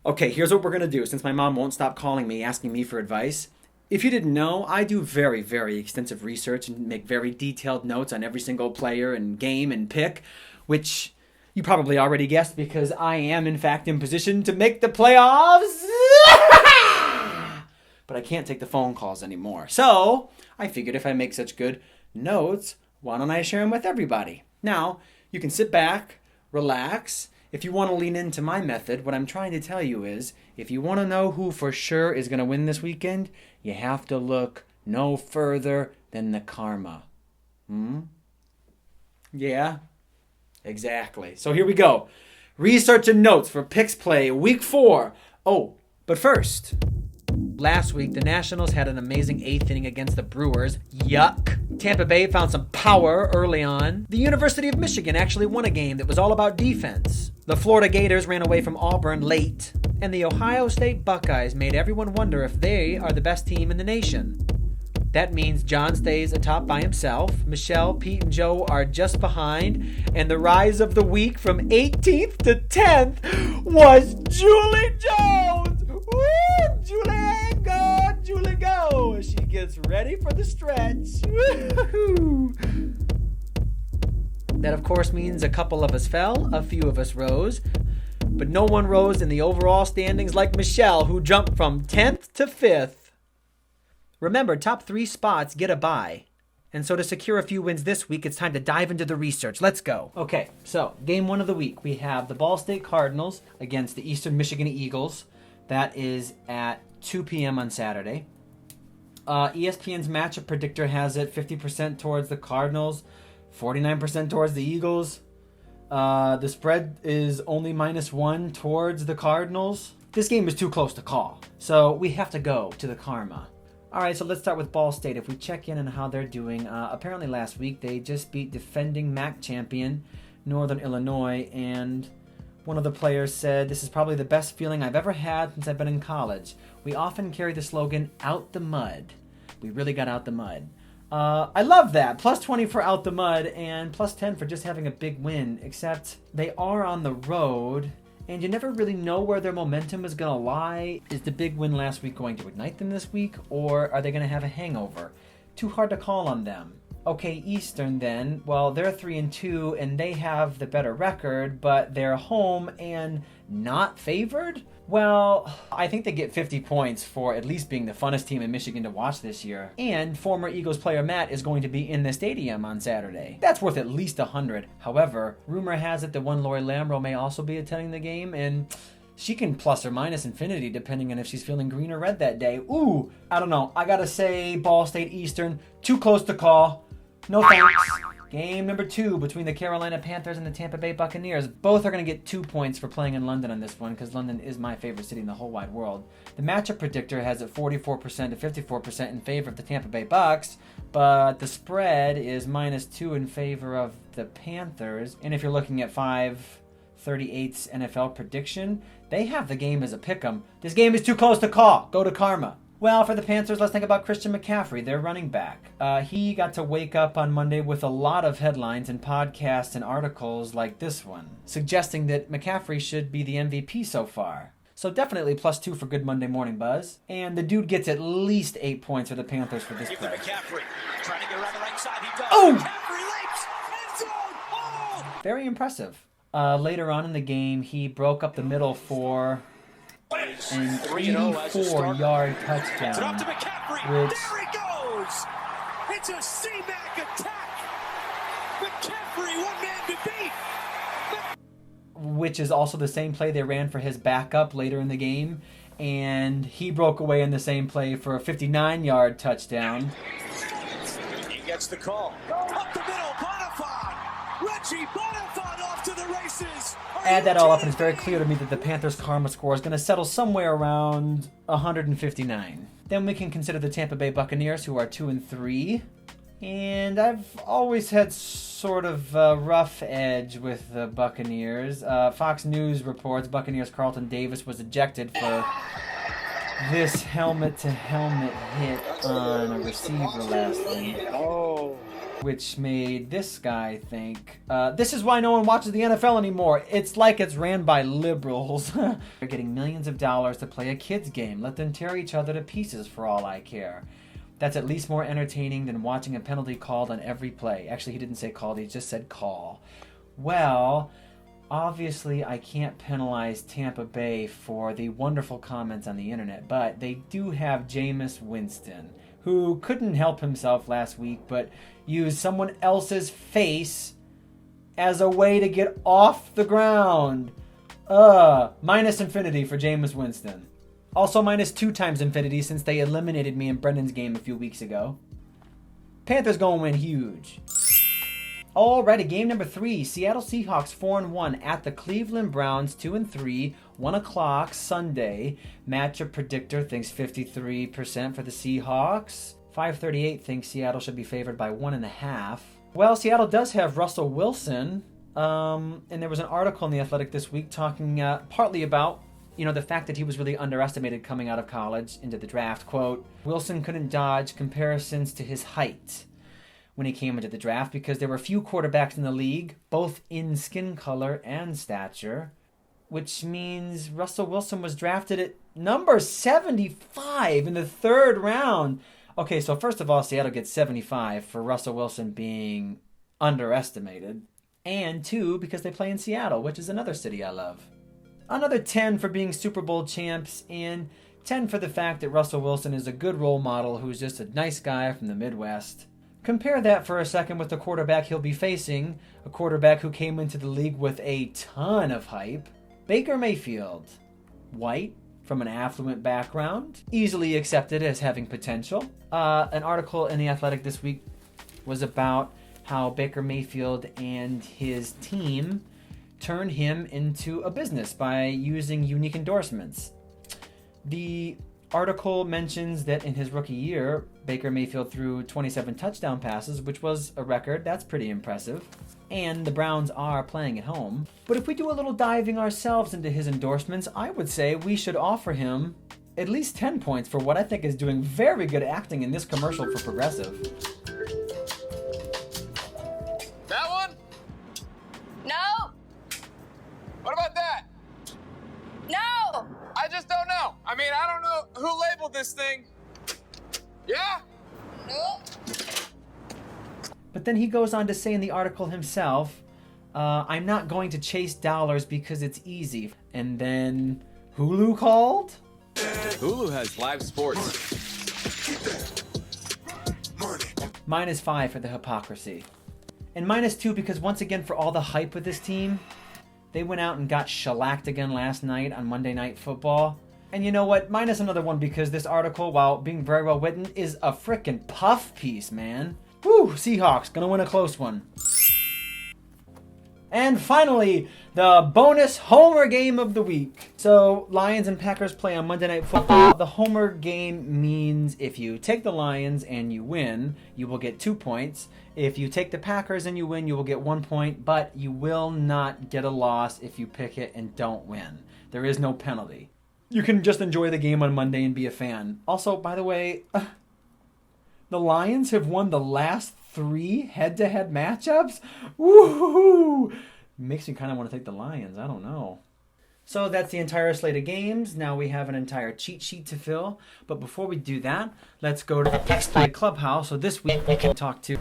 Okay, here's what we're going to do since my mom won't stop calling me, asking me for advice. If you didn't know, I do very, very extensive research and make very detailed notes on every single player and game and pick, which you probably already guessed because I am, in fact, in position to make the playoffs. But I can't take the phone calls anymore. So I figured if I make such good notes, why don't I share them with everybody? Now, you can sit back, relax. If you want to lean into my method, what I'm trying to tell you is, if you want to know who for sure is going to win this weekend, you have to look no further than the karma. Yeah, exactly. So here we go. Research and notes for PixPlay Week 4. Oh, but first, last week, the Nationals had an amazing 8th inning against the Brewers. Yuck. Tampa Bay found some power early on. The University of Michigan actually won a game that was all about defense. The Florida Gators ran away from Auburn late. And the Ohio State Buckeyes made everyone wonder if they are the best team in the nation. That means John stays atop by himself. Michelle, Pete, and Joe are just behind. And the rise of the week from 18th to 10th was Julie Jones. Woo! Julie, go! Julie, go! She gets ready for the stretch. Woo-hoo! That, of course, means a couple of us fell, a few of us rose. But no one rose in the overall standings like Michelle, who jumped from 10th to 5th. Remember, top 3 spots get a bye. And so to secure a few wins this week, it's time to dive into the research. Let's go. Okay, so game 1 of the week. We have the Ball State Cardinals against the Eastern Michigan Eagles. That is at 2 p.m. on Saturday. ESPN's matchup predictor has it 50% towards the Cardinals, 49% towards the Eagles. The spread is only -1 towards the Cardinals. This game is too close to call, so we have to go to the karma. All right, so let's start with Ball State. If we check in on how they're doing, apparently last week they just beat defending MAC champion Northern Illinois, and one of the players said, "This is probably the best feeling I've ever had since I've been in college. We often carry the slogan, out the mud." We really got out the mud. I love that. +20 for out the mud and +10 for just having a big win, except they are on the road, and you never really know where their momentum is going to lie. Is the big win last week going to ignite them this week, or are they going to have a hangover? Too hard to call on them. Okay, Eastern then. Well, they're 3-2, and they have the better record, but they're home and not favored? Well, I think they get 50 points for at least being the funnest team in Michigan to watch this year. And former Eagles player Matt is going to be in the stadium on Saturday. That's worth at least 100. However, rumor has it that one Lori Lamro may also be attending the game, and she can plus or minus infinity depending on if she's feeling green or red that day. Ooh, I don't know. I gotta say Ball State Eastern, too close to call. No thanks. Game number 2 between the Carolina Panthers and the Tampa Bay Buccaneers. Both are going to get 2 points for playing in London on this one because London is my favorite city in the whole wide world. The matchup predictor has it 44% to 54% in favor of the Tampa Bay Bucks, but the spread is -2 in favor of the Panthers. And if you're looking at 538's NFL prediction, they have the game as a pick'em. This game is too close to call. Go to karma. Well, for the Panthers, let's think about Christian McCaffrey, their running back. He got to wake up on Monday with a lot of headlines and podcasts and articles like this one, suggesting that McCaffrey should be the MVP so far. So definitely +2 for good Monday morning buzz. And the dude gets at least 8 points for the Panthers for this play. McCaffrey trying to get around the right side. He does. Oh! McCaffrey leaps. End zone. Oh! Very impressive. Later on in the game, he broke up the middle for an 84-yard touchdown, to McCaffrey. which There he goes. It's a C-Mac attack. McCaffrey, one man to beat. which is also the same play they ran for his backup later in the game, and he broke away in the same play for a 59-yard touchdown. He gets the call. Up the middle, Bonifant. Reggie Bonifant off to the races. Add that all up, and it's very clear to me that the Panthers' karma score is going to settle somewhere around 159. Then we can consider the Tampa Bay Buccaneers, who are 2-3. And I've always had sort of a rough edge with the Buccaneers. Fox News reports Buccaneers' Carlton Davis was ejected for this helmet-to-helmet hit on a receiver last week. Oh. which made this guy think, this is why no one watches the NFL anymore. It's like it's ran by liberals. They're getting millions of dollars to play a kid's game. Let them tear each other to pieces for all I care. That's at least more entertaining than watching a penalty called on every play. Actually, he didn't say called, he just said call. Well, obviously I can't penalize Tampa Bay for the wonderful comments on the internet, but they do have Jameis Winston, who couldn't help himself last week, but used someone else's face as a way to get off the ground. Minus infinity for Jameis Winston. Also minus 2 times infinity since they eliminated me in Brendan's game a few weeks ago. Panthers gonna win huge. Alrighty, game number 3. Seattle Seahawks 4-1 at the Cleveland Browns 2-3. 1 o'clock Sunday. Matchup predictor thinks 53% for the Seahawks. 538 thinks Seattle should be favored by 1.5. Well, Seattle does have Russell Wilson. And there was an article in The Athletic this week talking partly about the fact that he was really underestimated coming out of college into the draft. Quote, Wilson couldn't dodge comparisons to his height when he came into the draft because there were few quarterbacks in the league, both in skin color and stature, which means Russell Wilson was drafted at number 75 in the 3rd round. Okay, so first of all, Seattle gets 75 for Russell Wilson being underestimated. And 2, because they play in Seattle, which is another city I love. Another 10 for being Super Bowl champs, and 10 for the fact that Russell Wilson is a good role model who's just a nice guy from the Midwest. Compare that for a second with the quarterback he'll be facing, a quarterback who came into the league with a ton of hype. Baker Mayfield. White, from an affluent background, easily accepted as having potential. An article in The Athletic this week was about how Baker Mayfield and his team turned him into a business by using unique endorsements. The article mentions that in his rookie year, Baker Mayfield threw 27 touchdown passes, which was a record. That's pretty impressive. And the Browns are playing at home. But if we do a little diving ourselves into his endorsements, I would say we should offer him at least 10 points for what I think is doing very good acting in this commercial for Progressive. That one? No! What about that? No! I just don't know. I mean, I don't know who labeled this thing. Yeah? Nope. But then he goes on to say in the article himself, I'm not going to chase dollars because it's easy. And then Hulu called? Hulu has live sports. -5 for the hypocrisy. And -2 because once again, for all the hype with this team, they went out and got shellacked again last night on Monday Night Football. And you know what? Minus another one because this article, while being very well written, is a frickin' puff piece, man. Whew, Seahawks, gonna win a close one. And finally, the bonus homer game of the week. So, Lions and Packers play on Monday Night Football. The homer game means if you take the Lions and you win, you will get 2 points. If you take the Packers and you win, you will get 1 point, but you will not get a loss if you pick it and don't win. There is no penalty. You can just enjoy the game on Monday and be a fan. Also, by the way, the Lions have won the last 3 head-to-head matchups. Woohoo! Makes me kind of want to take the Lions. I don't know. So that's the entire slate of games. Now we have an entire cheat sheet to fill. But before we do that, let's go to the PixPlay Clubhouse. So this week we can talk to